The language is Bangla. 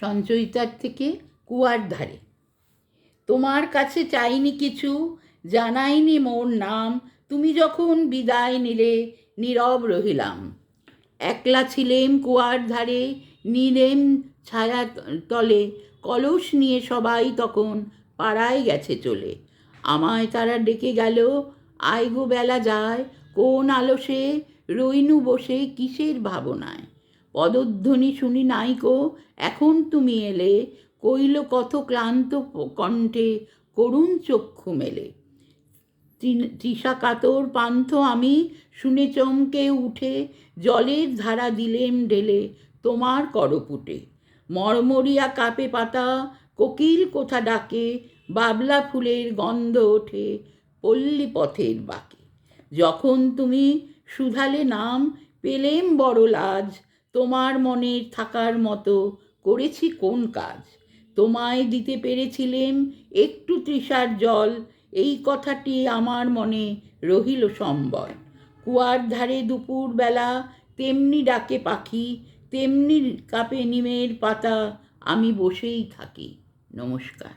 সঞ্চয়িতার থেকে কুয়ার ধারে। তোমার কাছে চাইনি কিছু, জানাইনি মোর নাম, তুমি যখন বিদায় নিলে নীরব রহিলাম। একলা ছিলেম কুয়ার ধারে, নীলেম ছায়া তলে, কলস নিয়ে সবাই তখন পাড়ায় গেছে চলে। আমায় তারা ডেকে গেল, আয় গো বেলা যায়, কোন আলসে রইনু বসে কিসের ভাবনায়। পদধ্বনি শুনি নাইকো, এখন তুমি এলে, কইল কত ক্লান্ত কণ্ঠে করুণ চক্ষু মেলে। তৃষা কাতর পান্থ আমি, শুনে চমকে উঠে জলের ধারা দিলেম ঢেলে তোমার করপুটে। মরমরিয়া কাপে পাতা, কোকিল কোথা ডাকে, বাবলা ফুলের গন্ধ ওঠে পল্লী পথের বাঁকে। যখন তুমি শুধালে নাম, পেলেম বড় লাজ, তোমার মনের থাকার মতো করেছি কোন কাজ। তোমায় দিতে পেরেছিলেম একটু তৃষার জল, এই কথাটি আমার মনে রহিল সম্বল। কুয়ার ধারে দুপুর বেলা তেমনি ডাকে পাখি, তেমনি কাঁপে নিমের পাতা, আমি বসেই থাকি। নমস্কার।